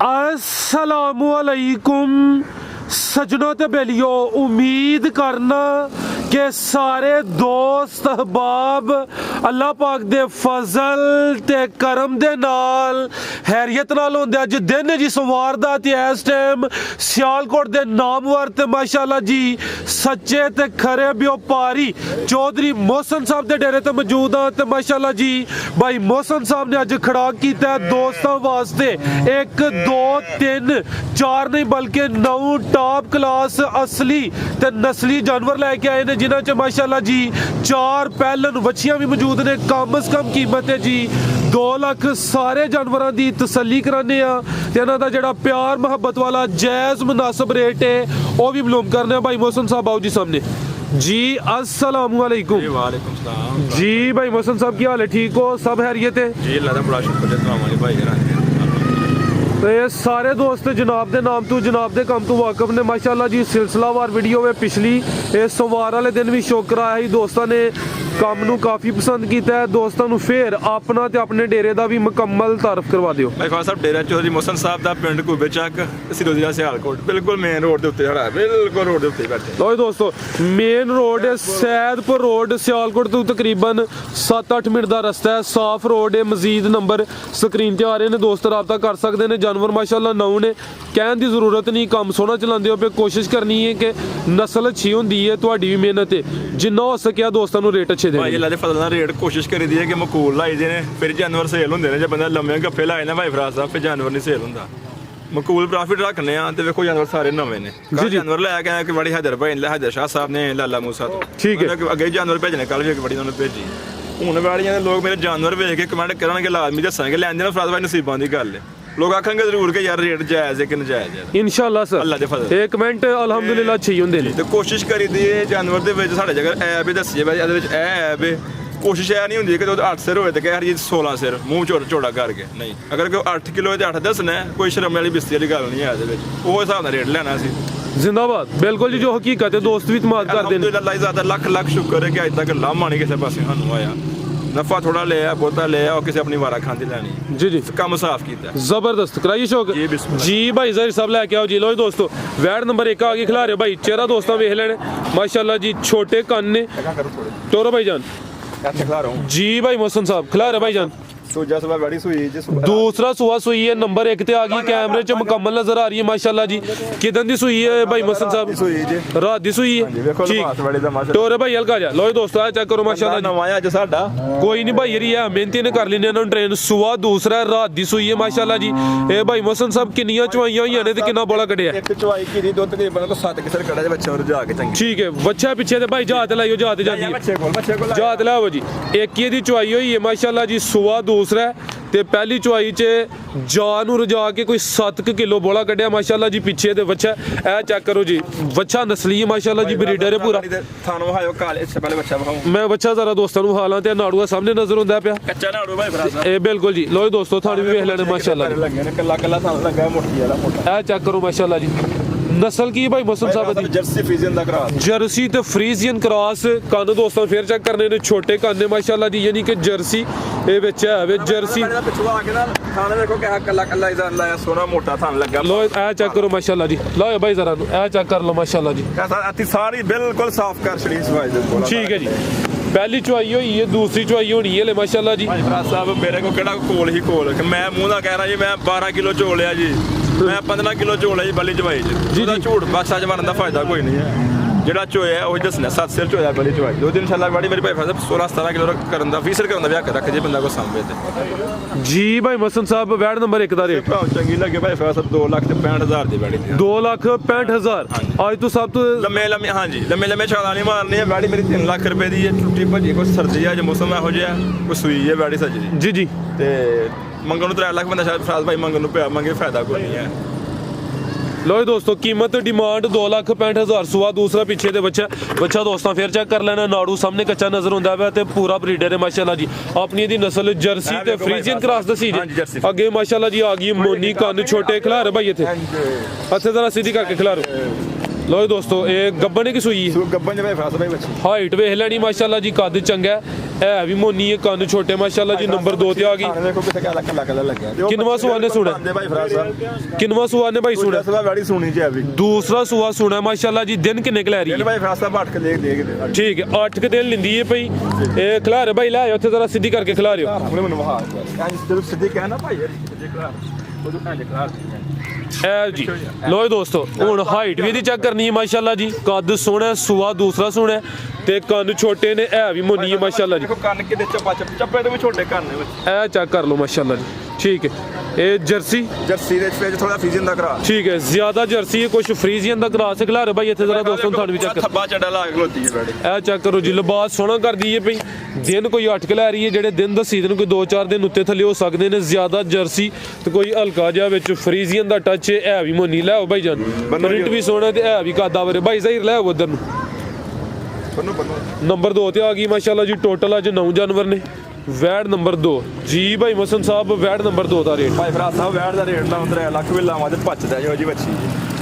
अस्सलामुअलैकुम सजनों ते बेलियो, उम्मीद करना कि सारे दोस्त अहबाब अल्लाह पाक दे फजल ते करम दे नाल हैरियत नाल होंदे। अज दिन जी सोमवार दा ते इस टाइम सियालकोट दे नामवर ते माशाअल्लाह जी सच्चे ते खरे व्यापारी चौधरी मोहसन साहब दे डेरे ते मौजूद हाँ। ते माशाअल्लाह जी भाई मोहसन साहब ने अज खड़ा किया दोस्तों वास्ते 1 2 3 4 नहीं बल्कि 9 टॉप क्लास असली ते नस्ली जानवर लैके आए ने, जिन्हां च माशाअल्लाह जी 4 पैलन वछियां भी मौजूद ने। कम अज कम कीमत है जी 2 लाख सारे जानवरों की तसल्ली कराने इन्हां दा जिहड़ा प्यार मुहब्बत वाला जायज़ मुनासिब रेट है वह भी मालूम करने। भाई मोहसन साहब आओ जी सामने जी। अस्सलामुअलैकुम। वालेकुम सलाम जी भाई मोहसन साहब की हाल है? ठीक हो? सब हैरियत है जी? अल्लाह दा बड़ा शुक्र है भाई। तो ये सारे दोस्त जनाब के नाम तो जनाब के काम तो वाकफ ने माशाअल्लाह जी। सिलसिलावार वीडियो में पिछली सोमवार वाले दिन भी शो कराया ही, दोस्तों ने काम नू काफ़ी पसंद किया है। दोस्तों नू फिर अपना ते अपने डेरे का भी मुकम्मल तारफ करवा दियो। भाई खास साहब डेरा चौधरी मोहसन साहब का पिंड घूबे चक सिरोजी का सियालकोट बिल्कुल मेन रोड के उत्ते खड़ा है, बिल्कुल रोड के उत्ते बैठे। लो दोस्तों मेन रोड है, सैदपुर रोड सियालकोट तो तकरीबन 7-8 मिनट का रस्ता है, साफ रोड है। मजीद नंबर स्क्रीन ते आ रहे हैं, दोस्त रब्ता कर सकते हैं। जानवर माशाअल्लाह नौ ने, कहने की जरूरत नहीं, काम सोहना चलाते हो पे। कोशिश करनी है कि नस्ल अच्छी होंगी है, तुहाडी भी मेहनत है, जिन्ना हो सकिया दोस्तों को रेट अच्छे भाई अल्लाह दे फजल नाल रेट कोशिश करी दी है कि मकूल लाई दे ने, फिर जानवर सेल होंदे ने। जब बंदा लम्मे गप्फे लाए ना भाई फराज साहब, फिर जानवर नहीं सेल होंदा। मकूल प्रॉफिट रखने आ ते देखो जानवर सारे नवे ने। कल जानवर लाया गया कि बड़ी हैदर भाई हैदर शाह साहब ने लाला मूसा तो ठीक है अगे जानवर भेजने, कल भी एक बड़ी उन्होंने भेजी। हुण वालियां दे लोग मेरे जानवर वेख के कमेंट करनगे, लाजमी दस्सांगे लैंदे ने फराज भाई नसीबां दी गल है। लोग आखेंगे जरूर कि यार रेट जायज़ है कि नजायज़ है। इंशाअल्लाह सर अल्लाह दे फजल एक कमेंट अल्हम्दुलिल्लाह अच्छे ही होंदे ने। ते कोशिश करी दी है जानवर दे विच साडे जगर ऐब दस्सिए भाई इहदे विच ऐब है। कोशिश यह नहीं होंदी कि 8 सिर होए तो कह जी 16 सिर मूँह चौड़ा करके नहीं। अगर कोई 8 किलो 8 दसना है, कोई शर्म वाली बिस्ती वाली गल नहीं है। वो हिसाब नाल रेट लेना सी। जिंदाबाद। बिल्कुल जी, जो हकीकत है दोस्त भी इत्मीनान करते हैं। अल्लाह ज़्यादा लख शुक्र है कि अज तक लामा नहीं किसी पासे सानू आया। नफा थोड़ा लिया बहुता लिया और किसी अपनी वारा खांदी लैनी जी जी काम साफ किया जबरदस्त कराइए शौक जी। भाई जहर सब लैके आओ जी। लो दोस्तों वैड नंबर 1 आ गई खिला रहे भाई, चेहरा दोस्तों वेख लेने माशाअल्लाह जी, छोटे कान ने। टोरो भाई जान जी। भाई मोहसन साहब खिला रहे भाई जान। दूसरा सुहा सुई है, नंबर 1 ते आ गई, कैमरे च मुकम्मल नजर आ रही है माशाअल्लाह जी। किदन दी सुई है भाई मोहसन साहब? रात दी सुई है ठीक। टोरे भाई हल्का जा। लो दोस्तों आ चेक करो माशाअल्लाह जी। कोई नहीं भाई यही है, मेहनती ने कर लेने इन्होंने ट्रेन। सुहा दूसरा रात दी सुई है माशाअल्लाह जी। ए भाई मोहसन साहब किन्नियां चवाइयां हुई ने ते किन्ना बोला कटिया? ठीक है बच्चा पीछे भाई जात लाइयो, जात जात लाओ जी। एक ही चवाई हुई है माशाअल्लाह जी। सुहा दूसरा ते पहली चुआई च जान रजा के कोई 7 किलो बोला कटिया माशाअल्लाह जी। पीछे ते बच्चा ए चेक करो जी, बच्चा नस्ली है माशाअल्लाह जी, ब्रीडर है पूरा। मैं बच्चा जरा दोस्तों को हालां ते नाड़ू सामने नजर होंदा पिया, कच्चा नाड़ू भाई फराज ए बिल्कुल जी। लो दोस्तों थाने भी वेख लेने माशाअल्लाह ए चेक करो माशाअल्लाह जी। नस्ल की भाई मोहसन साहब? जर्सी फ्रीजियन दा क्रॉस, जर्सी ते फ्रीजियन क्रॉस। कान दोस्तों फिर चेक करने ने, छोटे कान ने माशाअल्लाह जी, यानी कि जर्सी ए विच है जर्सी। सोना मोटा थान लगा। लो ए चेक करो माशाअल्लाह जी। लो भाई जरा ए चेक कर लो माशाअल्लाह जी। सारी बिल्कुल साफ कर छड़ी ठीक है जी। पहली चुआई हुई है, दूसरी चुआई होनी है माशाअल्लाह जी। साहब मेरे को केड़ा कोल ही कोल कि मैं मुंह दा कह रहा जी मैं 12 किलो झोलिया जी, मैं 15 किलो झोलिया जी बली चवाई जी। झूठ बस अज मारन का फायदा कोई नहीं है। जेड़ा चोया वही दसना 7 सिर चोया बली चवाई। 2 दिन इंशाल्लाह बड़ी मेरी भाई 16-17 किलो करन दा 20 सिर करन दा भी रख जे बंदा को सामने ते जी। भाई मोहसन साहब वैड नंबर 1 दा रेट चंगी लगे भाई फैसल 2,65,000 दी बैठी 2,65,000 आज तो सब तो लम्मे हाँ जी लम्मे छाला नहीं मारनी है। बैठी मेरी 3 लाख रुपए दी है, टुटी भजी कोई सर्दी है जो मौसम एहो जिहा कोई सुई है बैठी सजरी जी जी। ते मंगन 3 लाख बंदा शायद फराज भाई मंगन पे मंगे फायदा कोई नहीं है। लो दोस्तों कीमत डिमांड 2,65,000 सुहा दूसरा पीछे दे बच्चा दोस्तों फिर चेक कर लेना। नाड़ू सामने कच्चा नजर होंदा है ते पूरा ब्रीडर है माशाअल्लाह जी। अपनी दी नस्ल जर्सी ते फ्रीजियन क्रॉस दसी जी। अगे माशाअल्लाह जी आ गई मोनी कान छोटे खिलार भाई इथे अच्छे जरा सीधी करके खिलारो ਲੋ ਦੋਸਤੋ ਇਹ ਗੱਬਣ ਕੀ ਸੂਈ ਹੈ ਗੱਬਨ ਦੇ ਭਾਈ ਫਰਾਸ ਭਾਈ ਬੱਚੀ ਹਾਈਟ ਵੇਖ ਲੈਣੀ ਮਾਸ਼ਾਅੱਲਾ ਜੀ ਕੱਦ ਚੰਗਾ ਹੈ ਵੀ ਮੋਨੀ ਹੈ ਕੰਨ ਛੋਟੇ ਮਾਸ਼ਾਅੱਲਾ ਜੀ ਨੰਬਰ 2 ਤੇ ਆ ਗਈ ਦੇਖੋ ਕਿੱਥੇ ਕਾਲਾ ਕੱਲਾ ਕਲਰ ਲੱਗਿਆ ਕਿੰਨਵਾ ਸੂਆ ਨੇ ਸੁਣਾ ਦੇ ਭਾਈ ਫਰਾਸ ਸਾਹਿਬ ਕਿੰਨਵਾ ਸੂਆ ਨੇ ਭਾਈ ਸੁਣਾ ਸਵਾ ਵਾੜੀ ਸੁਣੀ ਜੀ ਅਭੀ ਦੂਸਰਾ ਸੂਆ ਸੁਣਾ ਮਾਸ਼ਾਅੱਲਾ ਜੀ ਦਿਨ ਕਿੰਨੇ ਕੁ ਲੈ ਰਹੀ ਇਹ ਹੈ ਭਾਈ ਫਰਾਸ ਸਾਹਿਬ 8 ਕੇ ਦੇ ਠੀਕ ਹੈ 8 ਕੁ ਦਿਨ ਲਿੰਦੀ ਹੈ ਭਈ ਇਹ ਖਿਲਾਰੇ ਭਾਈ ਲੈ ਆਇਓ ਉੱਥੇ ਜ਼ਰਾ ਸਿੱਧੀ ਕਰਕੇ ਖਿਲਾਰਿਓ ਆਪਣੇ ਮੈਨੂੰ ਵਹਾ ਜਦੋਂ ਸਿੱਧੇ ਕਹਿਣਾ ਭਾਈ ਜੇ ਕਰਾ ਉਦੋਂ ਕਾਂ ਜੇ ਕਰਾ ਐ ਜੀ ਲੋ ਦੋਸਤੋ ਹੁਣ ਹਾਈਟ ਵੀ ਇਹਦੀ ਚੈੱਕ ਕਰਨੀ ਹੈ ਮਾਸ਼ਾਅੱਲਾ ਜੀ ਕੱਦ ਸੋਹਣਾ ਸੂਆ ਦੂਸਰਾ ਸੋਹਣਾ ਤੇ ਕੰਨ ਛੋਟੇ ਨੇ ਐ ਵੀ ਮੋਨੀ ਹੈ ਮਾਸ਼ਾਅੱਲਾ ਜੀ ਦੇਖੋ ਕੰਨ ਕਿਤੇ ਚੱਪੇ ਤੋਂ ਵੀ ਛੋਟੇ ਕੰਨ ਨੇ ਵਿੱਚ ਐ ਚੈੱਕ ਕਰ ਲਓ ਮਾਸ਼ਾਅੱਲਾ ਜੀ ਠੀਕ ਹੈ ਇਹ ਜਰਸੀ ਜਰਸੀ ਦੇ ਵਿੱਚ ਥੋੜਾ ਫੀਜ਼ਨ ਦਾ ਕਰਾ ਠੀਕ ਹੈ ਜ਼ਿਆਦਾ ਜਰਸੀ ਹੈ ਕੁਝ ਫਰੀਜ਼ੀਅਨ ਦਾ ਕਰਾ ਸਿਖਲਾ ਰਹੇ ਭਾਈ ਇੱਥੇ ਜ਼ਰਾ ਦੋਸਤੋ ਤੁਹਾਨੂੰ ਵੀ ਚੈੱਕ ਕਰ ਥੱਬਾ ਚੱਡਾ ਲਾ ਕੇ ਹੋਤੀ ਹੈ ਬੈਠੇ ਇਹ ਚੈੱਕ ਕਰੋ ਜੀ ਲਿਬਾਸ ਸੋਹਣਾ ਕਰਦੀ ਹੈ ਭਈ ਦਿਨ ਕੋਈ 8 ਕਿ ਲੈ ਰਹੀ ਹੈ ਜਿਹੜੇ ਦਿਨ ਦੱਸੀ ਦਿਨ ਕੋਈ 2-4 ਦਿਨ ਉੱਤੇ ਥੱਲੇ ਹੋ ਸਕਦੇ ਨੇ ਜ਼ਿਆਦਾ ਜਰਸੀ ਤੇ ਕੋਈ ਹਲਕਾ ਜਿਹਾ ਵਿੱਚ ਫਰੀਜ਼ੀਅਨ ਦਾ ਟੱਚ ਹੈ ਵੀ ਮੋਨੀ ਲੈ ਆਓ ਭਾਈ ਜਾਨ ਪ੍ਰਿੰਟ ਵੀ ਸੋਹਣਾ ਤੇ ਹੈ ਵੀ ਕਾਦਾ ਵਰੇ ਭਾਈ ਜ਼ਹੀਰ ਲੈ ਆਓ ਉਧਰ ਨੂੰ ਨੰਬਰ 2 ਤੇ ਆ ਗਈ ਮਾਸ਼ਾਅੱਲਾ ਜੀ ਟੋਟਲ ਅੱਜ 9 ਜਾਨਵਰ ਨੇ ਵੈਡ ਨੰਬਰ 2 ਜੀ ਭਾਈ ਮਸਨ ਸਾਹਿਬ ਵੈਡ ਨੰਬਰ 2 ਦਾ ਰੇਟ ਭਾਈ ਫਰਾਸ ਸਾਹਿਬ ਵੈਡ ਦਾ ਰੇਟ ਲਾਉਂਦੇ 3 ਲੱਖ ਵੀ ਲਾਵਾਂ ਤੇ ਪੱਚਦਾ ਜੋ ਜੀ ਬੱਚੀ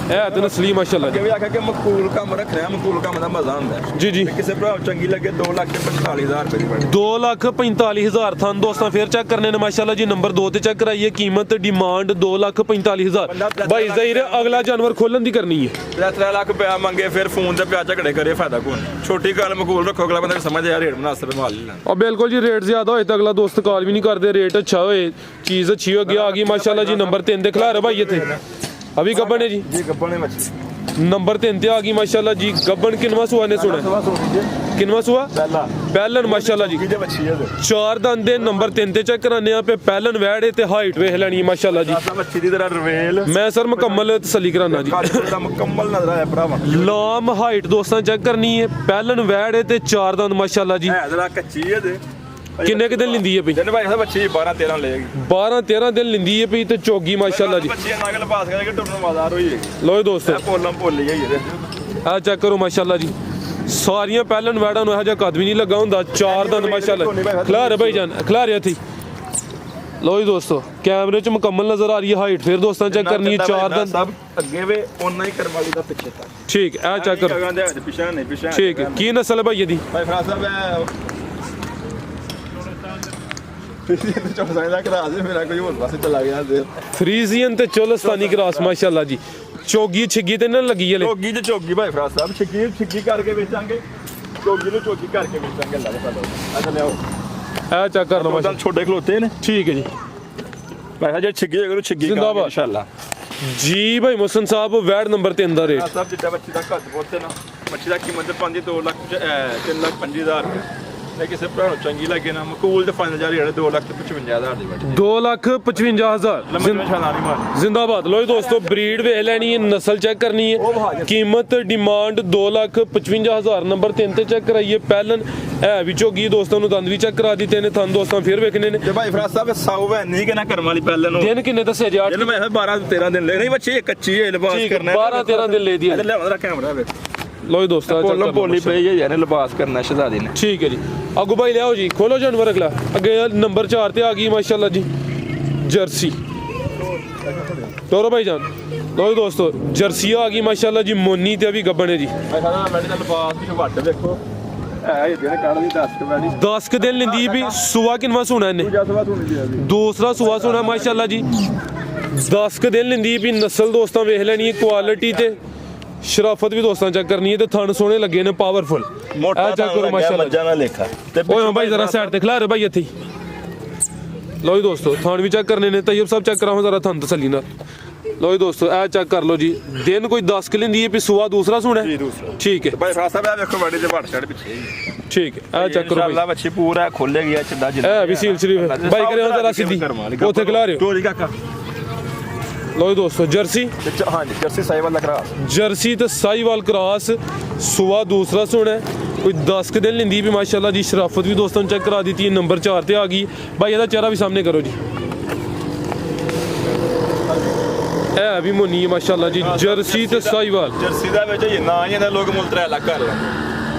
ਇਹ ਤੇ ਨਸਲੀ ਮਾਸ਼ਾਅੱਲਾ ਜੀ ਕਿ ਵੀ ਆਖਿਆ ਕਿ ਮਕੂਲ ਕੰਮ ਰੱਖਿਆ ਮਕੂਲ ਕੰਮ ਦਾ ਮਜ਼ਾ ਹੁੰਦਾ ਜੀ ਜੀ ਕਿਸੇ ਭਰਾ ਚੰਗੀ ਲੱਗੇ 2,45,000 ਰੁਪਏ ਦੀ ਬਣੀ 2,45,000 ਥਾਂ ਦੋਸਤਾਂ ਫੇਰ ਚੈੱਕ ਕਰਨੇ ਨੇ ਮਾਸ਼ਾਅੱਲਾ ਜੀ ਨੰਬਰ 2 ਤੇ ਚੈੱਕ ਕਰਾਈਏ ਕੀਮਤ ਡਿਮਾਂਡ 2,45,000 ਭਾਈ ਜ਼ਹੀਰ ਅਗਲਾ ਜਾਨਵਰ ਖੋਲਣ ਦੀ ਕਰਨੀ ਹੈ 3 ਲੱਖ ਪਿਆ ਮੰਗੇ ਫਿਰ ਫੋਨ ਤੇ ਪਿਆ ਝਗੜੇ ਕਰੇ ਫਾਇਦਾ ਕੋਈ ਛੋਟੀ ਗੱਲ ਮਕੂਲ ਰੱਖੋ ਅਗਲਾ ਬੰਦਾ ਸਮਝਦੇ ਯਾਰ ਰੇਟ ਮੁਨਾਸਬ ਮਾਲ ਲੈਣਾ ਔਰ ਬਿਲਕੁਲ ਜੀ ਰੇਟ ਜ਼ਿਆਦਾ ਹੋਏ ਤਾਂ ਅਗਲਾ ਦੋਸਤ ਕਾਲ ਵੀ ਨਹੀਂ ਕਰਦੇ ਰੇਟ ਅੱਛਾ ਹੋਏ ਚੀਜ਼ ਅੱਛੀ ਹੋ ਗਈ ਆ ਗਈ ਮਾਸ਼ਾਅੱਲਾ ਜੀ ਨੰਬਰ 3 ਦੇ ਖਿਲਾ ਰਹੇ ਭਾਈ ਇੱਥੇ ਅਭੀ ਗੱਬਣ ਹੈ ਜੀ ਜੀ ਗੱਬਣ ਨੇ ਮੱਛੀ ਨੰਬਰ 3 ਤੇ ਆ ਗਈ ਮਾਸ਼ਾਅੱਲਾ ਜੀ ਗੱਬਣ ਕਿੰਨਵਾ ਸੂਆ ਨੇ ਸੁਣਾ ਕਿੰਨਵਾ ਸੂਆ ਪਹਿਲਨ ਮਾਸ਼ਾਅੱਲਾ ਜੀ ਕਿਹਦੇ ਮੱਛੀ ਹੈ ਚਾਰ ਦੰਦ ਦੇ ਨੰਬਰ 3 ਤੇ ਚੈੱਕ ਕਰਾਨੇ ਆ ਪੇ ਪਹਿਲਨ ਵੈੜੇ ਤੇ ਹਾਈਟ ਵੇਖ ਲੈਣੀ ਮਾਸ਼ਾਅੱਲਾ ਜੀ ਮੱਛੀ ਦੀ ਤਰ੍ਹਾਂ ਰਵੇਲ ਮੈਂ ਸਰ ਮੁਕੰਮਲ ਤਸੱਲੀ ਕਰਾਨਾ ਜੀ ਦਾ ਮੁਕੰਮਲ ਨਜ਼ਰ ਆਇਆ ਭਰਾਵਾ ਲਾਮ ਹਾਈਟ ਦੋਸਤਾਂ ਚੈੱਕ ਕਰਨੀ ਹੈ ਪਹਿਲਨ ਵੈੜੇ ਤੇ ਚਾਰ ਦੰਦ ਮਾਸ਼ਾਅੱਲਾ ਜੀ ਹੈ ਜਰਾ ਕੱਚੀ ਹੈ ਤੇ ਕਿੰਨੇ ਕਿ ਦਿਨ ਲਿੰਦੀ ਹੈ ਪਈ ਦਿਨ ਭਾਈ ਸਾਹਿਬ ਬੱਚੀ 12-13 ਲਏਗੀ 12-13 ਦਿਨ ਲਿੰਦੀ ਹੈ ਪਈ ਤੇ ਚੋਗੀ ਮਾਸ਼ਾਅੱਲਾ ਜੀ ਬੱਚੀ ਨਾਲ ਪਾਸ ਕਰਕੇ ਟੁਰਨ ਬਾਜ਼ਾਰ ਹੋਈ ਹੈ ਲੋ ਦੋਸਤੋ ਪੋਲਮ ਭੁੱਲੀ ਗਈ ਇਹਦੇ ਆ ਚੈੱਕ ਕਰੋ ਮਾਸ਼ਾਅੱਲਾ ਜੀ ਸਾਰੀਆਂ ਪਹਿਲਨ ਵੈੜਾਂ ਨੂੰ ਇਹੋ ਜਿਹਾ ਕਦ ਵੀ ਨਹੀਂ ਲੱਗਾ ਹੁੰਦਾ ਚਾਰ ਦੰਦ ਮਾਸ਼ਾਅੱਲਾ ਖਿਲਾ ਰਹੇ ਭਾਈ ਜਾਨ ਖਿਲਾ ਰਹੇ ਇੱਥੇ ਲੋ ਜੀ ਦੋਸਤੋ ਕੈਮਰੇ 'ਚ ਮੁਕੰਮਲ ਨਜ਼ਰ ਆ ਰਹੀ ਹੈ ਹਾਈਟ ਫਿਰ ਦੋਸਤਾਂ ਚੈੱਕ ਕਰਨੀ ਹੈ ਚਾਰ ਦੰਦ ਸਭ ਅੱਗੇ ਵੇ ਉਹਨਾਂ ਹੀ ਕਰਵਾਲੀ ਦਾ ਪਿੱਛੇ ਤੱਕ ਠੀਕ ਆ ਚੈੱਕ ਕਰੋ ਪਿੱਛੇ ਨਹੀਂ ਪਿੱਛੇ ਠੀਕ ਹੈ ਕੀ ਨਸਲ ਹੈ ਭਾਈ ਇਹਦੀ ਭਾਈ ਫਰਾਜ਼ ਸਾਹਿਬ ਚੌਸਾਂ ਦਾ ਕਰਾ ਦੇ ਮੇਰਾ ਕੋਈ ਹੋਰ ਪਾਸੇ ਚਲਾ ਗਿਆ ਦੇ ਫਰੀਜ਼ੀਅਨ ਤੇ ਚੋਲਸਤਾਨੀ ਕਰਾਸ ਮਾਸ਼ਾਅੱਲਾ ਜੀ ਚੋਗੀ ਛਿੱਗੀ ਤੇ ਨਾ ਲੱਗੀ ਹਲੇ ਚੋਗੀ ਤੇ ਚੋਗੀ ਭਾਈ ਫਰਾਜ਼ ਸਾਹਿਬ ਛਿੱਗੀ ਕਰਕੇ ਵੇਚਾਂਗੇ ਚੋਗੀ ਨੂੰ ਚੋਗੀ ਕਰਕੇ ਵੇਚਾਂਗੇ ਲੱਗ ਸਾਡਾ ਅੱਛਾ ਲਿਆਓ ਆ ਚੈੱਕ ਕਰ ਲਓ ਮਾਸ਼ਾਅੱਲਾ ਛੋਟੇ ਖਲੋਤੇ ਨੇ ਠੀਕ ਹੈ ਜੀ ਭਾਈ ਜੇ ਛਿੱਗੀ ਅਗਰ ਛਿੱਗੀ ਜ਼ਿੰਦਾਬਾਦ ਇਨਸ਼ਾਅੱਲਾ ਜੀ ਭਾਈ ਮੁਹਸਨ ਸਾਹਿਬ ਵੈਡ ਨੰਬਰ 3 ਦਾ ਰੇਟ ਸਾਹਿਬ ਜਿੱਦਾਂ ਬੱਚੀ ਦਾ ਘੱਟ ਬੋਲਤੇ ਨਾ ਬੱਚੀ ਦਾ ਕੀਮਤ 3,25,000 ਰੁਪਏ ਕਿਸੇ ਭਰਾ ਨੂੰ ਚੰਗੀ ਲੱਗੇ ਨਾ ਮਕੂਲ ਦੇ ਫਾਈਨਲ ਜਾਰੀ 2,55,000 ਦੀ ਬੈਠੀ 2,55,000 ਜ਼ਿੰਦਾਬਾਦ ਲੋ ਦੋਸਤੋ ਬਰੀਡ ਵੇਖ ਲੈਣੀ ਹੈ ਨਸਲ ਚੈੱਕ ਕਰਨੀ ਹੈ ਕੀਮਤ ਡਿਮਾਂਡ 2,55,000 ਨੰਬਰ 3 ਤੇ ਚੈੱਕ ਕਰਾਈਏ ਪਹਿਲਨ ਹੈ ਵੀ ਚੋਗੀ ਦੋਸਤਾਂ ਨੂੰ ਦੰਦ ਵੀ ਚੈੱਕ ਕਰਾ ਦਿੱਤੇ ਨੇ ਤੁਹਾਨੂੰ ਦੋਸਤਾਂ ਫਿਰ ਵੇਖਣੇ ਨੇ ਤੇ ਭਾਈ ਫਰਾਜ਼ ਸਾਹਿਬ ਸਾਊ ਹੈ ਨਹੀਂ ਕਿ ਨਾ ਕਰਮ ਵਾਲੀ ਪਹਿਲਨ ਨੂੰ ਦਿਨ ਕਿੰਨੇ ਦੱਸੇ ਜੀ 8 ਦਿਨ ਮੈਂ 12-13 ਦਿਨ ਲੈ ਨਹੀਂ ਬੱਚੀ ਕੱਚੀ ਹੈ ਲਿਬਾਸ ਕਰਨਾ 12-13 ਦਿਨ ਲੈ ਦੀ ਲੈ ਉਹਦਾ ਕੈਮਰਾ ਵੇ ਲੋ ਜੀ ਦੋਸਤੋ ਪੋਲਮ ਪੋਲੀ ਪਈ ਹੈ ਯਾਰ ਲਿਬਾਸ ਕਰਨਾ ਸ਼ਹਜ਼ਾਦੀ ਨੇ ਠੀਕ ਹੈ ਜੀ ਅੱਗੂ ਭਾਈ ਲਿਆਓ ਜੀ ਖੋਲੋ ਜਾਨਵਰ ਅਗਲਾ ਅੱਗੇ ਨੰਬਰ 4 ਤੇ ਆ ਗਈ ਮਾਸ਼ਾਅੱਲਾ ਜੀ ਜਰਸੀ ਤੋਰੋ ਭਾਈ ਜਾਨ ਲੋ ਜੀ ਦੋਸਤੋ ਜਰਸੀ ਆ ਗਈ ਮਾਸ਼ਾਅੱਲਾ ਜੀ ਮੋਨੀ ਤੇ ਵੀ ਗੱਬਣ ਹੈ ਜੀ ਸਾਡਾ ਮੈਡੀਕਲ ਲਿਬਾਸ ਵੀ ਵੱਟ ਦੇਖੋ ਇਹ ਦਿਨ ਕੱਢ ਦੀ 10 ਕਵੈਡੀ 10 ਕ ਦਿਨ ਲਿੰਦੀ ਵੀ ਸੁਆ ਕਿੰਨਵਾ ਸੁਣਾ ਇਹਨੇ ਦੂਸਰਾ ਸੁਆ ਸੁਣਾ ਮਾਸ਼ਾਅੱਲਾ ਜੀ 10 ਕ ਦਿਨ ਲਿੰਦੀ ਵੀ ਨਸਲ ਦੋਸਤਾਂ ਵੇਖ ਲੈਣੀ ਹੈ ਕੁਆਲਿਟੀ ਤੇ ਸ਼ਰਾਫਤ ਵੀ ਦੋਸਤਾਂ ਚੈੱਕ ਕਰਨੀ ਹੈ ਤੇ ਥਣ ਸੋਹਣੇ ਲੱਗੇ ਨੇ ਪਾਵਰਫੁਲ ਮੋਟਾ ਚੈੱਕ ਕਰੋ ਮਾਸ਼ਾਅੱਲਾ ਮੱਝਾਂ ਨਾਲ ਲੇਖਾ ਤੇ ਓਏ ਭਾਈ ਜ਼ਰਾ ਸਾਈਡ ਤੇ ਖਿਲਾ ਰਹੇ ਭਾਈ ਇੱਥੇ ਲੋ ਜੀ ਦੋਸਤੋ ਥਣ ਵੀ ਚੈੱਕ ਕਰਨੇ ਨੇ ਤੈਯਬ ਸਭ ਚੈੱਕ ਕਰਾਓ ਜ਼ਰਾ ਥਣ ਤਸੱਲੀ ਨਾਲ ਲੋ ਜੀ ਦੋਸਤੋ ਇਹ ਚੈੱਕ ਕਰ ਲਓ ਜੀ ਦਿਨ ਕੋਈ 10 ਕਿ ਲਿੰਦੀ ਹੈ ਵੀ ਸੁਆ ਦੂਸਰਾ ਸੁਣਾ ਜੀ ਦੂਸਰਾ ਠੀਕ ਹੈ ਭਾਈ ਫਰਾਜ਼ ਸਾਹਿਬ ਇਹ ਵੇਖੋ ਬੜੀ ਤੇ ਵੱਟ ਛੜ ਪਿੱਛੇ ਠੀਕ ਹੈ ਇਹ ਚੈੱਕ ਕਰੋ ਇਨਸ਼ਾਅੱਲਾ ਬੱਚੀ ਪੂਰਾ ਖੋਲੇ ਗਿਆ ਚੱਡਾ ਇਹ ਵੀ ਸੀਲ ਸ਼ਰੀਫ ਭਾਈ ਕਰਿਓ ਜ਼ਰਾ ਸਿੱਧੀ ਉੱਥੇ ਖਿਲਾ ਰਹੇ ਟੋਰੀ ਕਾਕਾ ਲੋ ਜੀ ਦੋਸਤੋ ਜਰਸੀ ਹਾਂਜੀ ਜਰਸੀ ਸਾਈਵਾਲ ਦਾ ਕਰਾਸ ਜਰਸੀ ਤੇ ਸਾਈਵਾਲ ਕਰਾਸ ਸੁਆ ਦੂਸਰਾ ਸੁਣਾ ਕੋਈ 10 ਕ ਦਿਨ ਲਿੰਦੀ ਵੀ ਮਾਸ਼ਾਅੱਲਾ ਜੀ ਸ਼ਰਾਫਤ ਵੀ ਦੋਸਤਾਂ ਨੂੰ ਚੈੱਕ ਕਰਾ ਦਿੱਤੀ ਹੈ ਨੰਬਰ 4 ਤੇ ਆ ਗਈ ਭਾਈ ਇਹਦਾ ਚਿਹਰਾ ਵੀ ਸਾਹਮਣੇ ਕਰੋ ਜੀ ਇਹ ਵੀ ਮੋਨੀ ਹੈ ਮਾਸ਼ਾਅੱਲਾ ਜੀ ਜਰਸੀ ਤੇ ਸਾਈਵਾਲ ਜਰਸੀ ਦਾ ਵਿੱਚ ਇਹ ਨਾ ਹੀ ਇਹਦਾ ਲੋਕ ਮੁੱਲ 3 ਲੱਖ ਕਰ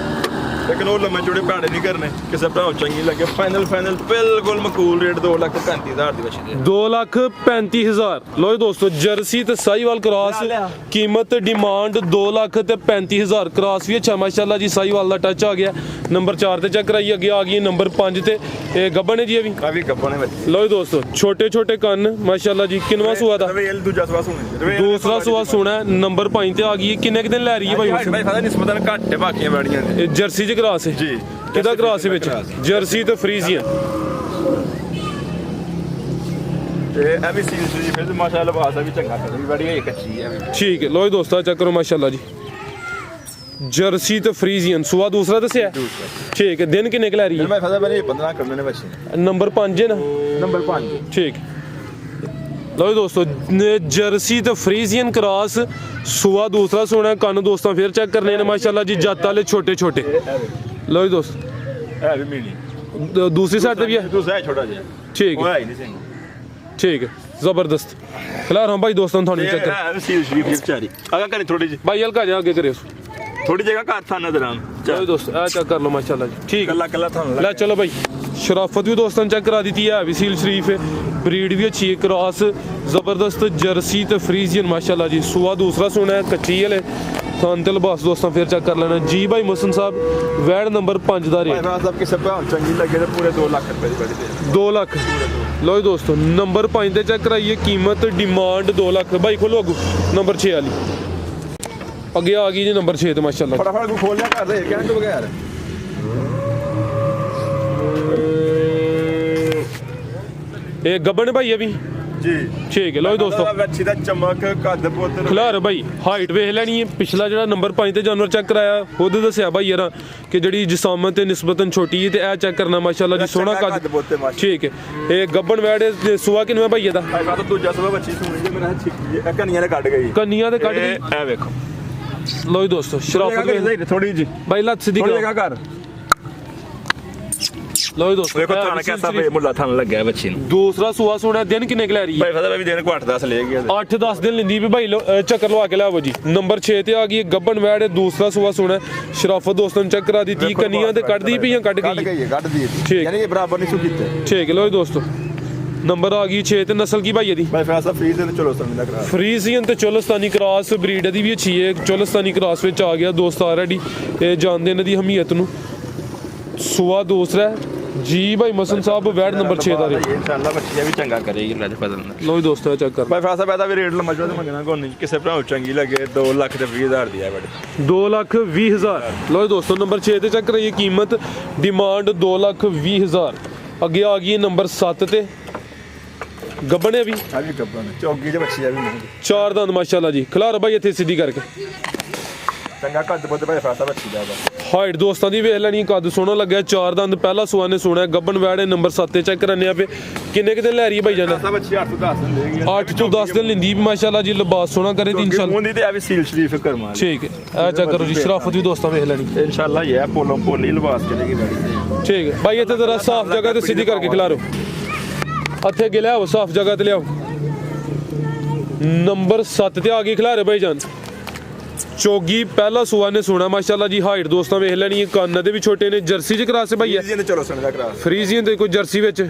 ਲੇਕਿਨ ਉਹ ਲੰਮੇ ਚੌੜੇ ਭਾੜੇ ਨਹੀਂ ਕਰਨੇ ਕਿਸੇ ਭਰਾ ਚੰਗੀ ਲੱਗੇ ਫਾਈਨਲ ਬਿਲਕੁਲ ਮਕੂਲ ਰੇਟ 2,35,000 ਦੀ ਬੱਚੀ ਦੇ 2,35,000 ਲੋ ਜੀ ਦੋਸਤੋ ਜਰਸੀ ਤੇ ਸਾਈਵਾਲ ਕ੍ਰਾਸ ਕੀਮਤ ਡਿਮਾਂਡ 2,35,000 ਕ੍ਰਾਸ ਵੀ ਅੱਛਾ ਮਾਸ਼ਾਅੱਲਾ ਜੀ ਸਾਈਵਾਲ ਦਾ ਟੱਚ ਆ ਗਿਆ ਨੰਬਰ 4 ਤੇ ਚੈੱਕ ਕਰਾਈ ਅੱਗੇ ਆ ਗਈ ਨੰਬਰ 5 ਤੇ ਇਹ ਗੱਬਣ ਹੈ ਜੀ ਇਹ ਵੀ ਆ ਵੀ ਗੱਪਾਂ ਨੇ ਬੱਚੀ ਲੋ ਜੀ ਦੋਸਤੋ ਛੋਟੇ ਕੰਨ ਮਾਸ਼ਾਅੱਲਾ ਜੀ ਕਿੰਨਵਾ ਸੂਆ ਦਾ ਰਵੇਲ ਦੂਜਾ ਸਵਾ ਸੁਣੇ ਦੂਸਰਾ ਸੂਆ ਸੋਣਾ ਹੈ, ਨੰਬਰ 5 ਤੇ ਆ ਗਈ ਹੈ। ਕਿੰਨੇ ਕੁ ਦਿਨ ਲੈ ਰਹੀ ਹੈ ਭਾਈ ਭਾਈ ਫਾਦਾ ਨਿਸਬਤਨ ਘੱਟ ਹੈ ਬਾਕੀਆਂ ਬੈੜੀਆਂ ਦੇ ਇਹ ਜਰਸੀ ਚ ਕ੍ਰਾਸ ਹੈ ਜੀ ਕਿਹਦਾ ਕ੍ਰਾਸ ਹੈ ਵਿੱਚ ਜਰਸੀ ਤੇ ਫਰੀਜ਼ੀਅਨ ਤੇ ਇਹ ਵੀ ਸੀਲ ਜੀ ਫਿਰ ਮਾਸ਼ਾਅੱਲਾ ਬਾਸਾ ਵੀ ਚੰਗਾ ਕਰ ਵੀ ਬੜੀ ਹੈ ਕੱਚੀ ਹੈ ਠੀਕ ਹੈ ਲੋ ਜੀ ਦੋਸਤੋ ਚੈੱਕ ਕਰੋ ਮਾਸ਼ਾਅੱਲਾ ਜੀ ਜਰਸੀ ਤੇ ਫਰੀਜ਼ੀਅਨ ਸੂਆ ਦੂਸਰਾ ਦੱਸਿਆ ਠੀਕ ਹੈ ਦਿਨ ਕਿੰਨੇ ਕੁ ਲੈ ਰਹੀ ਹੈ ਮੈਂ ਫਾਦਾ ਬਣੇ 15 ਕਰਨੇ ਨੇ ਬੱਚੇ ਨੰਬਰ 5 ਹੈ ਨਾ ਨੰਬਰ 5 ਠੀਕ ਲੋ ਜੀ ਦੋਸਤੋ ਜਰਸੀ ਤੇ ਫਰੀਜ਼ੀਅਨ ਕ੍ਰਾਸ ਸੂਆ ਦੂਸਰਾ ਸੋਣਾ ਕੰਨ ਦੋਸਤਾਂ ਫਿਰ ਚੈੱਕ ਕਰਨੇ ਨੇ ਮਾਸ਼ਾਅੱਲਾ ਜੀ ਜੱਤ ਵਾਲੇ ਛੋਟੇ ਲੋ ਜੀ ਦੋਸਤ ਇਹ ਵੀ ਮਿਲੀ ਦੂਸਰੀ ਸਾਈਡ ਤੇ ਵੀ ਹੈ ਦੂਸਰਾ ਹੈ ਛੋਟਾ ਜਿਹਾ ਠੀਕ ਉਹ ਹੈ ਹੈ ਨਹੀਂ ਸਿੰਘ ਠੀਕ ਹੈ ਜ਼ਬਰਦਸਤ ਖਿਲਾਰ ਹਾਂ ਭਾਈ ਦੋਸਤਾਂ ਨੂੰ ਤੁਹਾਨੂੰ ਚੈੱਕ ਕਰ ਇਹ ਸੀਲ ਸ਼ਰੀਫ ਵਿਚਾਰੀ ਅਗਾ ਕਰੇ ਥੋੜੀ ਜਿਹੀ ਭਾਈ ਹਲਕਾ ਜਾ ਅੱਗੇ ਕਰਿਓ ਥੋੜੀ ਜਗ੍ਹਾ ਘਰ ਥਾਂ ਨਜ਼ਰ ਆਉਣ ਲੋ ਜੀ ਦੋਸਤ ਆ ਚੈੱਕ ਕਰ ਲਓ ਮਾਸ਼ਾਅੱਲਾ ਜੀ ਠੀਕ ਕੱਲਾ ਤੁਹਾਨੂੰ ਲੈ ਚਲੋ ਭਾਈ ਸ਼ਰਾਫਤ ਵੀ ਦੋਸਤਾਂ ਨੇ ਚੈੱਕ ਕਰਾ ਦਿੱਤੀ ਹੈ ਵੀ ਸੀਲ ਸ਼ਰੀਫ ਹੈ ਬਰੀਡ ਵੀ ਅੱਛੀ ਹੈ ਕ੍ਰਾਸ ਜ਼ਬਰਦਸਤ ਜਰਸੀ ਤੇ ਫਰੀਜ਼ੀਅਨ ਮਾਸ਼ਾਅੱਲਾ ਜੀ ਸੂਆ ਦੂਸਰਾ ਸੋਨਾ ਹੈ ਕੱਚੀ ਹਲੇ ਖਾਨ ਤੇ ਲਿਬਾਸ ਦੋਸਤਾਂ ਫਿਰ ਚੈੱਕ ਕਰ ਲੈਣਾ ਜੀ ਭਾਈ ਮੁਹਸਨ ਸਾਹਿਬ ਵੈੜ ਨੰਬਰ 5 ਦਾ ਰੇਟ ਭਾਈ ਸਾਹਿਬ ਕਿਸੇ ਭਰਾ ਚੰਗੀ ਲੱਗੇ ਤੇ ਪੂਰੇ 2 ਲੱਖ ਰੁਪਏ ਦੀ ਬੜੀ ਦੇ 2 ਲੱਖ ਲੋ ਜੀ ਦੋਸਤੋ ਨੰਬਰ 5 ਤੇ ਚੈੱਕ ਕਰਾਈਏ ਕੀਮਤ ਡਿਮਾਂਡ 2 ਲੱਖ ਭਾਈ ਖੋਲੋ ਅੱਗੂ ਨੰਬਰ 6 ਵਾਲੀ ਅੱਗੇ ਆ ਗਈ ਜੀ ਨੰਬਰ 6 ਤੇ ਮਾਸ਼ਾਅੱਲਾ ਫਟਾਫਟ ਕੋ ਖੋਲਿਆ ਕਰ ਦੇ ਕਹਿਣ ਤੋਂ ਬਗੈਰ ਇਹ ਗੱਬਣ ਭਾਈ ਇਹ ਵੀ ਜੀ ਠੀਕ ਹੈ ਲੋ ਜੀ ਦੋਸਤੋ ਬੱਚੀ ਦਾ ਚਮਕ ਕੱਦ ਪੁੱਤ ਖਿਲਾਰ ਭਾਈ ਹਾਈਟ ਵੇਖ ਲੈਣੀ ਹੈ ਪਿਛਲਾ ਜਿਹੜਾ ਨੰਬਰ 5 ਤੇ ਜਾਨਵਰ ਚੈੱਕ ਕਰਾਇਆ ਖੁਦ ਦੱਸਿਆ ਭਾਈ ਯਾਰ ਕਿ ਜਿਹੜੀ ਜਿਸਾਮਤ ਤੇ ਨਿਸਬਤਨ ਛੋਟੀ ਹੈ ਤੇ ਇਹ ਚੈੱਕ ਕਰਨਾ ਮਾਸ਼ਾਅੱਲਾ ਜੀ ਸੋਹਣਾ ਕੱਦ ਠੀਕ ਹੈ ਇਹ ਗੱਬਣ ਵੈੜ ਸੂਆ ਕਿੰਨਵਾਂ ਭਾਈ ਇਹਦਾ ਭਾਈ ਸਾਹਿਬ ਦੂਜਾ ਸਵਾ ਬੱਚੀ ਸੁਣੀ ਜੇ ਮੇਰਾ ਛਿੱਕੀ ਇਹ ਕੰਨੀਆਂ ਨੇ ਕੱਢ ਗਈ ਕੰਨੀਆਂ ਤੇ ਕੱਢ ਗਈ ਇਹ ਵੇਖੋ ਲੋ ਜੀ ਦੋਸਤੋ ਸ਼ਰਾਫਤ ਥੋੜੀ ਜੀ ਭਾਈ ਲੱਤ ਸਿੱਧੀ ਥੋੜੀ ਕਰੋ ਜਗ੍ਹਾ ਕਰ ਲੋ ਜੀ ਦੋਸਤੋ ਵੇਖੋ ਥਾਣਾ ਕਿਹਦਾ ਬੇ ਮੁੱਲਾ ਥਾਣ ਲੱਗਿਆ ਬੱਚੀ ਨੂੰ ਦੂਸਰਾ ਸੂਆ ਸੋਣਾ ਦਿਨ ਕਿੰਨੇ ਕੁ ਲੈ ਰਹੀ ਹੈ ਭਾਈ ਫਾਦਾ ਵੀ ਦਿਨ ਘੱਟ 10 ਲੈ ਗਿਆ 8-10 ਦਿਨ ਲੈਂਦੀ ਵੀ ਭਾਈ ਚੱਕਰ ਲਵਾ ਕੇ ਲਿਆਵੋ ਜੀ ਨੰਬਰ 6 ਤੇ ਆ ਗਈ ਗੱਬਣ ਵੈੜ ਦੂਸਰਾ ਸੂਆ ਸੋਣਾ ਸ਼ਰਾਫਤ ਦੋਸਤਾਂ ਨੂੰ ਚੈੱਕ ਕਰਾ ਦਿੱਤੀ ਕੰਨੀਆਂ ਤੇ ਕੱਢਦੀ ਪਈਆਂ ਕੱਢ ਗਈ ਕੱਢਦੀ ਠੀਕ ਯਾਨੀ ਇਹ ਬਰਾਬਰ ਨਹੀਂ ਸੁ ਕੀਤੇ ਠੀਕ ਹੈ ਲੋ ਜੀ ਦੋਸਤੋ ਨੰਬਰ ਆ ਗਈ 6 ਤੇ ਨਸਲ ਕੀ ਭਾਈ ਇਹਦੀ ਭਾਈ ਫਾਦਾ ਫਰੀਜ਼ ਦੇ ਚਲੋ ਸਮਝਦਾ ਕਰਾ ਫਰੀਜ਼ੀਅਨ ਤੇ ਚੋਲਸਤਾਨੀ ਕ੍ਰਾਸ ਬਰੀਡ ਦੀ ਵੀ ਅੱਛੀ ਹੈ ਚੋਲਸਤਾਨੀ ਕ੍ਰਾਸ ਵਿੱਚ ਆ ਗਿਆ ਦੋਸਤ ਆਲਰੇਡੀ ਇਹ ਜਾਣਦੇ ਇਹਨਾਂ ਦੀ ਹਮੀਅਤ ਨੂੰ ਸੂਆ ਦੂਸਰਾ ਜੀ ਭਾਈ ਮਸਨ ਸਾਹਿਬ ਵੈੜ ਨੰਬਰ 6 ਦਾ ਰੇਟ ਇਨਸ਼ਾਅੱਲਾ ਬੱਚੀ ਵੀ ਚੰਗਾ ਕਰੇਗੀ ਲੱਜ ਫਜ਼ਲ ਨਾਲ ਲੋ ਜੀ ਦੋਸਤੋ ਚੈੱਕ ਕਰ ਭਾਈ ਫਾਸਾ ਪੈਦਾ ਵੀ ਰੇਟ ਲੰਮਾ ਚੌੜਾ ਮੰਗਣਾ ਕੋਈ ਨਹੀਂ ਕਿਸੇ ਭਰਾ ਚੰਗੀ ਲੱਗੇ 2 ਲੱਖ ਤੇ 20,000 ਦੀ ਹੈ ਬੜੀ 2,20,000 ਲੋ ਜੀ ਦੋਸਤੋ ਨੰਬਰ 6 ਤੇ ਚੈੱਕ ਕਰਾਈਏ ਕੀਮਤ ਡਿਮਾਂਡ 2,20,000 ਅੱਗੇ ਆ ਗਈ ਨੰਬਰ 7 ਤੇ ਗੱਬਣੇ ਵੀ ਆ ਵੀ ਗੱਬਾ ਨੇ ਚੌਗੀ ਦੇ ਬੱਚੀ ਆ ਵੀ ਨਹੀਂ ਚਾਰ ਦੰਦ ਮਾਸ਼ਾਅੱਲਾ ਜੀ ਖਿਲਾਰ ਭਾਈ ਇੱਥੇ ਸਿੱਧੀ ਕਰਕੇ ਚੰਗਾ ਕੱਦ ਬੁੱਧ ਭਾਈ ਫਾਸਾ ਬੱਚੀ ਦਾ ਹਾਈਟ ਦੋਸਤਾਂ ਦੀ ਵੇਖ ਲੈਣੀ ਕੱਦ ਸੋਹਣਾ ਲੱਗਿਆ ਚਾਰ ਦੰਦ ਪਹਿਲਾ ਸੂਆ ਨੇ ਸੋਹਣਾ ਗੱਬਣ ਵੈੜ ਨੰਬਰ 7 ਤੇ ਚੈੱਕ ਕਰਨੇ ਆਪੇ ਕਿੰਨੇ ਕਿਤੇ ਲੈ ਰਹੀ ਹੈ ਭਾਈ ਜਾਨ ਫਾਸਾ ਬੱਚੀ 8 ਤੋਂ 10 ਦਿਨ ਦੇਗੀ 8 ਤੋਂ 10 ਦਿਨ ਲੈਂਦੀ ਵੀ ਮਾਸ਼ਾਅੱਲਾ ਜੀ ਲਿਬਾਸ ਸੋਹਣਾ ਕਰੇ ਤੇ ਇਨਸ਼ਾਅੱਲਾ ਹੁੰਦੀ ਤੇ ਆ ਵੀ ਸੀਲ ਸ਼ਰੀਫ ਕਰਮਾ ਠੀਕ ਹੈ ਆ ਚੈੱਕ ਕਰੋ ਜੀ ਸ਼ਰਾਫਤ ਵੀ ਦੋਸਤਾਂ ਵੇਖ ਲੈਣੀ ਇਨਸ਼ਾਅੱਲਾ ਇਹ ਪੋਲੋ ਪੋਲੀ ਲਿਬਾਸ ਕਰੇਗੀ ਬੜੀ ਠੀਕ ਹੈ ਭਾਈ ਇੱਥੇ ਜ਼ਰਾ ਸਾਫ਼ ਜਗ੍ਹਾ ਤੇ ਸਿੱਧੀ ਕਰਕੇ ਖਿਲਾਰੋ ਇੱਥੇ ਅੱਗੇ ਲਿਆਓ ਸਾਫ਼ ਜਗ੍ਹਾ ਤੇ ਲਿਆਓ ਨੰਬਰ 7 ਤੇ ਆ ਗਈ ਖਿਲਾਰੇ ਭਾਈ ਜਾਨ ਚੋਗੀ ਪਹਿਲਾ ਸੂਆ ਨੇ ਸੋਣਾ ਮਾਸ਼ਾਅੱਲਾ ਜੀ ਹਾਈਟ ਦੋਸਤਾਂ ਵੇਖ ਲੈਣੀ ਕੰਨ ਦੇ ਵੀ ਛੋਟੇ ਨੇ ਜਰਸੀ ਚ ਕਰਾਸ ਭਾਈ ਹੈ ਫਰੀਜ਼ੀਅਨ ਚਲੋ ਸੁਣ ਦਾ ਕਰਾ ਫਰੀਜ਼ੀਅਨ ਤੇ ਕੋਈ ਜਰਸੀ ਵਿੱਚ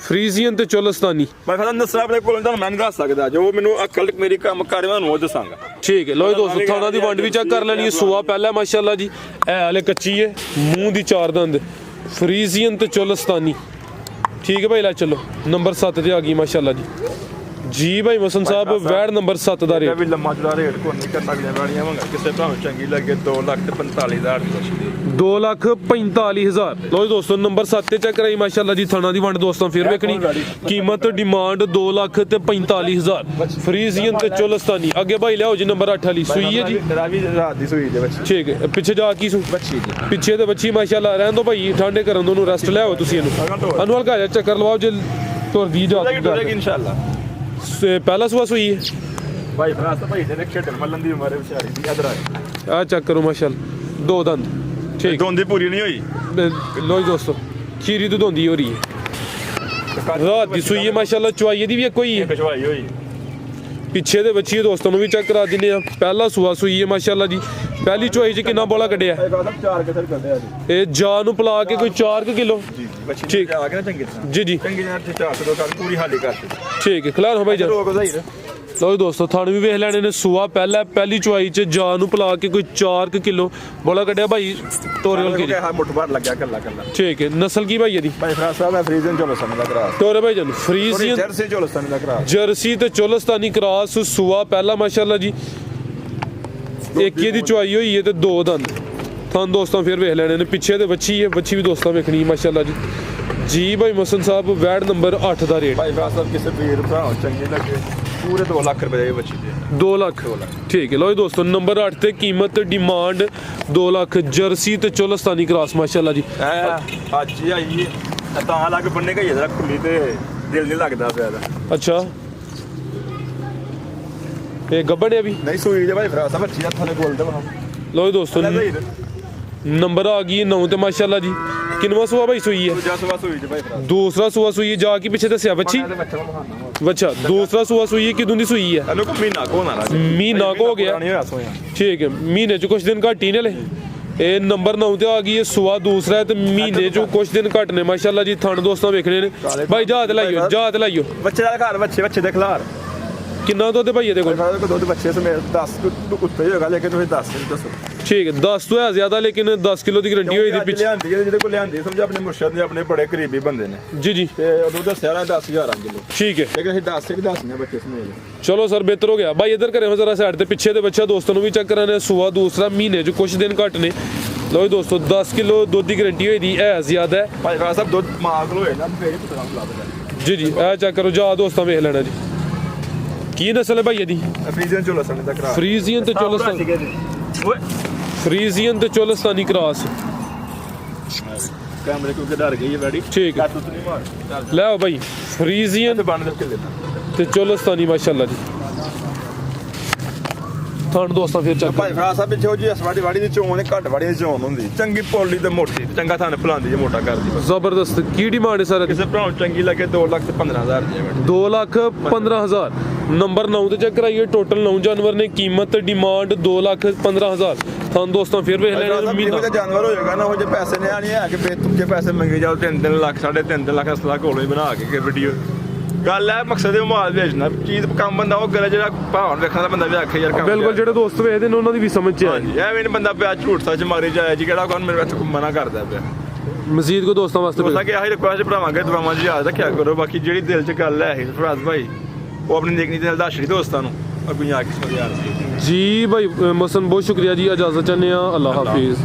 ਫਰੀਜ਼ੀਅਨ ਤੇ ਚੋਲਸਤਾਨੀ ਮੈਂ ਫਾਦਾ ਨਸਲ ਆਪਣੇ ਕੋਲ ਤਾਂ ਮੈਂ ਨਹੀਂ ਦੱਸ ਸਕਦਾ ਜੋ ਮੈਨੂੰ ਅਕਲ ਮੇਰੀ ਕੰਮ ਕਰ ਮੈਂ ਉਹ ਦੱਸਾਂਗਾ ਠੀਕ ਹੈ ਲੋ ਦੋਸਤੋ ਥਾਣਾ ਦੀ ਵੰਡ ਵੀ ਚੈੱਕ ਕਰ ਲੈਣੀ ਸੂਆ ਪਹਿਲਾ ਮਾਸ਼ਾਅੱਲਾ ਜੀ ਇਹ ਹਲੇ ਕੱਚੀ ਹੈ ਮੂੰਹ ਦੀ ਚਾਰ ਦੰਦ ਫਰੀਜ਼ੀਅਨ ਤੇ ਚੋਲਸਤਾਨੀ ਠੀਕ ਹੈ ਭਾਈ ਲੈ ਚਲੋ ਨੰਬਰ 7 ਤੇ ਆ ਗਈ ਮਾਸ਼ਾਅੱਲਾ ਜੀ ਭਾਈ ਮਸਨ ਸਾਹਿਬ ਵੈੜ ਨੰਬਰ 7 ਦਾ ਰੇਟ ਵੀ ਲੰਮਾ ਚੌੜਾ ਰੇਟ ਕੋਈ ਨਹੀਂ ਕਰ ਸਕਦੀਆਂ ਵਾਲੀਆਂ ਮੰਗਾ ਕਿਸੇ ਭਾਵੇਂ ਚੰਗੀ ਲੱਗੇ 2,45,000 ਦੀ ਬੱਚੀ 2,45,000 ਲੋ ਜੀ ਦੋਸਤੋ ਨੰਬਰ 7 ਤੇ ਚੈੱਕ ਕਰਾਈ ਮਾਸ਼ਾਅੱਲਾ ਜੀ ਥਾਣਾ ਦੀ ਵੰਡ ਦੋਸਤਾਂ ਫਿਰ ਵੇਖਣੀ ਕੀਮਤ ਡਿਮਾਂਡ 2,45,000 ਫਰੀਜ਼ੀਅਨ ਤੇ ਚੋਲਸਤਾਨੀ ਅੱਗੇ ਭਾਈ ਲਿਆਓ ਜੀ ਨੰਬਰ 8 ਵਾਲੀ ਸੂਈ ਹੈ ਜੀ ਰਾਵੀ ਰਾਤ ਦੀ ਸੂਈ ਦੇ ਬੱਚੀ ਠੀਕ ਹੈ ਪਿੱਛੇ ਜਾ ਕੀ ਸੂ ਬੱਚੀ ਦੀ ਪਿੱਛੇ ਤੇ ਬੱਚੀ ਮਾਸ਼ਾਅੱਲਾ ਰਹਿਣ ਦੋ ਭਾਈ ਠੰਡੇ ਕਰਨ ਦੋ ਨੂੰ ਰੈਸਟ ਲਿਆਓ ਤੁਸੀਂ ਇਹਨੂੰ ਅਨਵਲ ਕਾ ਚੱਕਰ ਲਵਾਓ ਜੇ ਤੁਰਦੀ ਜਾ ਇਨਸ਼ਾਅੱਲਾ ਪਹਿਲਾ ਸੂਆ ਸੂਈ ਹੈ ਭਾਈ ਫਰਾਸ ਭਾਈ ਦੇ ਖੇਡਣ ਮੱਲਣ ਦੀ ਉਮਰ ਵਿਚਾਰੀ ਦੀ ਅਦਰ ਆ ਚੈੱਕ ਕਰੋ ਮਾਸ਼ਾਅੱਲਾ ਦੋ ਦੰਦ ਠੀਕ ਦੋਂਦੀ ਪੂਰੀ ਨਹੀਂ ਹੋਈ ਲੋ ਜੀ ਦੋਸਤੋ ਖੀਰੀ ਤੋਂ ਦੋਂਦੀ ਹੋ ਰਹੀ ਹੈ ਰਾਤ ਦੀ ਸੂਈ ਹੈ ਮਾਸ਼ਾਅੱਲਾ ਚੁਆਈ ਦੀ ਵੀ ਇੱਕ ਹੋਈ ਹੈ ਕਚਵਾਈ ਹੋਈ ਪਿੱਛੇ ਦੇ ਬੱਚੀ ਦੋਸਤਾਂ ਨੂੰ ਵੀ ਚੈੱਕ ਕਰਾ ਦਿੰਦੇ ਆ ਪਹਿਲਾ ਸੂਆ ਸੂਈ ਹੈ ਮਾਸ਼ਾਅੱਲਾ ਜੀ ਪਹਿਲੀ ਚੁਆਈ 'ਚ ਕਿੰਨਾ ਬੋਲਾ ਕੱਢਿਆ? ਭਾਈ ਸਾਹਿਬ 4 ਕਿਲੋ ਕੱਢਿਆ ਜੀ। ਇਹ ਜਾ ਨੂੰ ਪਲਾ ਕੇ ਕੋਈ 4 ਕਿਲੋ। ਬੱਚੀ ਠੀਕ। ਆ ਗਿਆ ਨਾ ਚੰਗੀ ਤਰ੍ਹਾਂ। ਜੀ ਜੀ ਚੰਗੀ ਤਰ੍ਹਾਂ 4 ਕਿਲੋ ਕਰ ਪੂਰੀ ਹਾਲੀ ਕਰਤੀ। ਠੀਕ ਹੈ, ਖਿਲਾਰ ਹੋ ਭਾਈ ਜਾਨ। ਰੋਕ ਸਹੀ ਲਓ ਜੀ ਦੋਸਤੋ, ਥਣ ਵੀ ਵੇਖ ਲੈਣੇ ਨੇ। ਸੂਆ ਪਹਿਲੀ ਚੁਆਈ 'ਚ ਜਾ ਨੂੰ ਪਲਾ ਕੇ ਕੋਈ 4 ਕਿਲੋ ਬੋਲਾ ਕੱਢਿਆ ਭਾਈ ਟੋਰੀਅਲ ਕੀ। ਹਾਂ ਮੁੱਠ ਭਰ ਲੱਗਿਆ ਕੱਲਾ। ਠੀਕ ਹੈ, ਨਸਲ ਕੀ ਭਾਈ ਇਹਦੀ? ਭਾਈ ਫਰਾਜ਼ ਸਾਹਿਬ ਮੈਂ ਫਰੀਜ਼ਨ ਚੋਲਸਤਾਨੀ ਦਾ ਕਰਾਸ। ਟੋਰੇ ਭਾਈ ਜਾਨ ਫਰੀਜ਼ੀਅਨ ਜਰਸੀ ਚੋਲਸਤਾਨੀ ਦਾ ਕਰਾਸ। ਜਰਸੀ ਤੇ ਚੋਲਸਤਾਨੀ ਕਰਾਸ। ਸੂਆ ਪਹਿਲਾ ਮਾਸ਼ਾਅੱਲਾ ਜੀ। ਇੱਕ ਇਹਦੀ ਚੁਆਈ ਹੋਈ ਹੈ ਤੇ 2 ਦੰਦ। ਥਣ ਦੋਸਤਾਂ ਫਿਰ ਵੇਖ ਲੈਣੇ ਨੇ। ਪਿੱਛੇ ਤੇ ਵੱਛੀ ਹੈ, ਵੱਛੀ ਵੀ ਦੋਸਤਾਂ ਵੇਖਣੀ ਮਾਸ਼ਾਅੱਲਾ ਜੀ। ਜੀ ਭਾਈ ਮਸਨ ਸਾਹਿਬ ਵੈੜ ਨੰਬਰ 8 ਦਾ ਰੇਟ। ਭਾਈ ਫਰਾਜ਼ ਸਾਹਿਬ ਕਿਸੇ ਵੀਰ ਭਰਾ ਚੰਗੇ ਲੱਗੇ ਪੂਰੇ 2 ਲੱਖ ਰੁਪਏ ਦੀ ਬੱਚੀ ਦੇ। 2 ਲੱਖ। ਠੀਕ ਹੈ, ਲਓ ਜੀ ਦੋਸਤੋ, ਨੰਬਰ 8 ਤੇ ਕੀਮਤ ਡਿਮਾਂਡ 2 ਲੱਖ। ਜਰਸੀ ਤੇ ਚੋਲਸਤਾਨੀ ਕਰਾਸ ਮਾਸ਼ਾਅੱਲਾ ਜੀ। ਅੱਜ ਹੀ ਆਈ ਹੈ ਤਾਂ ਲੱਗ ਬੰਨੇ ਗਈ ਜਰਾ ਖੁੱਲੀ ਤੇ ਦਿਲ ਨਹੀਂ ਲੱਗਦਾ ਪਿਆ ਦਾ। ਅੱਛਾ, ਇਹ ਗੱਬੜ ਹੈ ਵੀ? ਨਹੀਂ ਸੂਈ ਜੇ ਭਾਈ ਫਰਾਜ਼ ਸਾਹਿਬ ਅੱਛੀ ਹੱਥਾਂ ਦੇ ਗੋਲ ਦੇ ਬਣਾ। ਲਓ ਜੀ ਦੋਸਤੋ, ਨੰਬਰ ਆ ਗਈ 9 ਤੇ ਮਾਸ਼ਾਅੱਲਾ ਜੀ। ਕਿੰਨਵਾਂ ਸੂਆ ਭਾਈ ਸੂਈ ਹੈ? ਦੂਜਾ ਸੂਆ ਸੂਈ ਜੇ ਭਾਈ ਫਰਾਜ਼। ਦੂਸਰਾ ਸੂਆ ਸੂਈ ਹੈ। ਜਾ ਕੇ ਪਿੱਛੇ ਦੱਸਿਆ ਬੱਚੀ। ਅੱਛਾ, ਦੂਸਰਾ ਸੂਆ ਸੂਈ ਹੈ। ਕਿਦੋਂ ਦੀ ਸੂਈ ਹੈ? ਇਹਨੂੰ ਕੋਈ ਮਹੀਨਾ ਕੋ ਨਾ ਲਾ। ਮਹੀਨਾ ਕੋ ਹੋ ਗਿਆ। ਨਹੀਂ ਹੋਇਆ ਸੋਇਆ। ਠੀਕ ਹੈ, ਮਹੀਨੇ ਚ ਕੁਝ ਦਿਨ ਘੱਟ ਹੀ ਨੇ ਲੈ। ਇਹ ਨੰਬਰ 9 ਤੇ ਆ ਗਈ ਹੈ। ਸੂਆ ਦੂਸਰਾ ਹੈ ਤੇ ਮਹੀਨੇ ਚ ਕੁਝ ਦਿਨ ਘੱਟ ਨੇ ਮਾਸ਼ਾਅੱਲਾ ਜੀ। ਥਣ ਦੋਸਤਾਂ ਵੇਖਣੇ ਨੇ ਭਾਈ। ਜਹਾਜ਼ ਲਾਈਓ, ਜਹਾਜ਼ ਲਾਈਓ। ਬੱਚੇ ਦਾ ਘਰ ਬੱਚੇ ਦੇ ਖਿਲਾਰ ਕਿੰਨਾ ਦੁੱਧ ਭਾਈ ਇਹਦੇ ਕੋਲ? ਫਰਾਜ਼ ਕੋਲ ਦੁੱਧ ਬੱਚੇ ਸਮੇਤ 10 ਉੱਤੇ ਹੀ ਹੋਗਾ ਲੇਕਿਨ ਤੁਸੀਂ ਦੱਸੋ। ਠੀਕ ਹੈ, 10 ਤੋਂ ਹੈ ਜ਼ਿਆਦਾ ਲੇਕਿਨ 10 ਕਿਲੋ ਦੀ ਗਰੰਟੀ ਹੋਈ ਦੀ ਪਿੱਛੇ। ਲਿਆਂਦੀ ਹੈ ਜਿਹਦੇ ਕੋਲ ਲਿਆਂਦੀ ਸਮਝ ਆਪਣੇ ਮੁਰਸ਼ਦ ਨੇ ਆਪਣੇ ਬੜੇ ਕਰੀਬੀ ਬੰਦੇ ਨੇ। ਜੀ ਜੀ, ਤੇ ਉਹ ਦੱਸਿਆ ਨਾ 10000 ਕਿਲੋ। ਠੀਕ ਹੈ, ਲੇਕਿਨ ਅਸੀਂ 10 ਵੀ ਦੱਸਨੇ ਬੱਚੇ ਸਮੇਤ। ਚਲੋ ਸਰ, ਬਿਹਤਰ ਹੋ ਗਿਆ ਭਾਈ। ਇੱਧਰ ਕਰਿਓ ਜ਼ਰਾ ਸਾਈਡ ਤੇ। ਪਿੱਛੇ ਦੇ ਬੱਚਾ ਦੋਸਤਾਂ ਨੂੰ ਵੀ ਚੈੱਕ ਕਰਾਣੇ। ਸੂਆ ਦੂਸਰਾ, ਮਹੀਨੇ ਚ ਕੁਝ ਦਿਨ ਘੱਟ ਨੇ। ਲਓ ਜੀ ਦੋਸਤੋ, 10 ਕਿਲੋ ਦੁੱਧ ਦੀ ਗਰੰਟੀ ਹੋਈ ਦੀ ਹੈ ਜ਼ਿਆਦਾ ਹੈ। ਭਾਈ ਫਰਾਜ਼ ਸਾਹਿਬ ਦੁੱਧ ਮਾਗ ਹੋਏ ਨਾ ਫੇਰ ਹੀ ਪਤਾ ਲੱਗਦਾ। ਜੀ ਜੀ, ਇਹ ਚੈੱਕ ਕਰੋ। ਜਾ ਦੋਸਤਾਂ ਵੇਖ ਲੈਣਾ ਜੀ। ਕੀ ਨਸਲ ਹੈ ਭਾਈ ਇਹਦੀ? ਫਰੀਜ਼ੀਅਨ ਚੋਲਸਤਾਨੀ ਦਾ ਕਰਾਸ। ਫਰੀਜ਼ੀਅਨ ਤੇ ਚੋਲਸਤਾਨੀ। ਓਏ ਫਰੀਜ਼ੀਅਨ ਤੇ ਚੋਲਸਤਾਨੀ ਕਰਾਸ। ਕੈਮਰੇ ਕਿਉਂਕਿ ਡਰ ਗਈ ਹੈ ਬੈਡੀ। ਠੀਕ ਹੈ, ਕੱਟ ਨਹੀਂ ਮਾਰ। ਲੈ ਆਓ ਭਾਈ। ਫਰੀਜ਼ੀਅਨ ਤੇ ਬੰਦ ਕਰਕੇ ਲੈਣਾ। ਤੇ ਚੋਲਸਤਾਨੀ ਮਾਸ਼ਾਅੱਲਾ ਜੀ। ਥਣ ਦੋਸਤਾਂ ਫਿਰ ਚੱਕ। ਭਾਈ ਫਰਾਜ਼ ਸਾਹਿਬ ਪਿੱਛੇ ਉਹ ਜੀ ਅਸਵਾੜੀ ਵਾੜੀ ਦੀ ਚੋਣ ਘੱਟ ਵਾੜੀ ਦੀ ਚੋਣ ਹੁੰਦੀ। ਚੰਗੀ ਪੋਲੀ ਤੇ ਮੋਟੀ ਚੰਗਾ ਥਣ ਫਲਾਉਂਦੀ ਜੇ ਮੋਟਾ ਕਰਦੀ। ਜ਼ਬਰਦਸਤ। ਕੀ ਡਿਮਾਂਡ ਹੈ ਸਰ? ਕਿਸੇ ਭਰਾ ਨੂੰ ਚੰਗੀ ਲੱਗੇ 2 ਲੱਖ ਤੇ 15000 ਦੀ ਹੈ। 2 ਲੱਖ 15,000। ਨੰਬਰ 9 ਤੇ ਚੈੱਕ ਕਰਾਈਏ। ਟੋਟਲ 9 ਜਾਨਵਰ ਨੇ। ਕੀਮਤ ਡਿਮਾਂਡ 2 ਲੱਖ 15,000। ਥਣ ਦੋਸਤਾਂ ਫਿਰ ਵੇਖ ਲੈਣੇ। ਮਹੀਨਾ ਦਾ ਜਾਨਵਰ ਹੋਏਗਾ ਨਾ ਉਹ ਜੇ ਪੈਸੇ ਨੇ ਆਣੀ ਹੈ ਕਿ ਬੇਤੁਕੇ ਪੈਸੇ ਮੰਗੇ ਜਾਓ 3 ਲੱਖ 3.5 ਲੱਖ ਅਸਲਾ ਕੋਲੋਂ ਹੀ ਬਣਾ ਕੇ ਵੀਡੀਓ। ਗੱਲ ਹੈ ਮਕਸਦ ਹੈ ਮਾਲ ਵੇਚਣਾ। ਚੀਜ਼ ਕੰਮ ਬੰਦਾ ਉਹ ਕਰੇ ਜਿਹੜਾ ਭਾਵ ਵੇਖਣ ਦਾ ਬੰਦਾ ਵੀ ਆਖੇ ਯਾਰ ਕੰਮ। ਬਿਲਕੁਲ, ਜਿਹੜੇ ਦੋਸਤ ਵੇਖਦੇ ਨੇ ਉਹਨਾਂ ਦੀ ਵੀ ਸਮਝ ਚ ਆਏ। ਐਵੇਂ ਨਹੀਂ ਬੰਦਾ ਪਿਆ ਝੂਠ ਸੱਚ ਮਾਰੀ ਜਾਏ ਜੀ। ਕਿਹੜਾ ਕੋਈ ਮੇਰੇ ਵਿੱਚ ਮਨਾ ਕਰਦਾ ਪਿਆ। ਮਜ਼ੀਦ ਕੋ ਦੋਸਤਾਂ ਵਾਸਤੇ ਦੋਸਤਾਂ ਕਿ ਆਹੀ ਰਿਕੁਐਸਟ ਭਰਾਵਾਂਗੇ ਦੁਆਵਾਂ 'ਚ ਯਾਦ ਰੱਖਿਆ ਕਰੋ। ਬਾਕੀ ਜਿਹੜੀ ਦਿਲ 'ਚ ਗੱਲ ਹੈ ਇਹ ਫਰਾਜ਼ ਭਾਈ ਉਹ ਆਪਣੀ ਨੇਕਨੀ ਦਿਲ ਦੱਸ ਰਹੀ ਦੋਸਤਾਂ ਨੂੰ ਅੱਗੋਂ ਆ ਕੇ ਸਮਝ ਆ ਰਹੀ। ਜੀ ਭਾਈ ਮਸਨ, ਬਹੁਤ ਸ਼ੁਕਰੀਆ ਜੀ। ਇਜਾਜ਼ਤ ਚਾਹੁੰਦੇ ਹਾਂ। ਅੱਲਾਹ ਹਾਫਿਜ਼।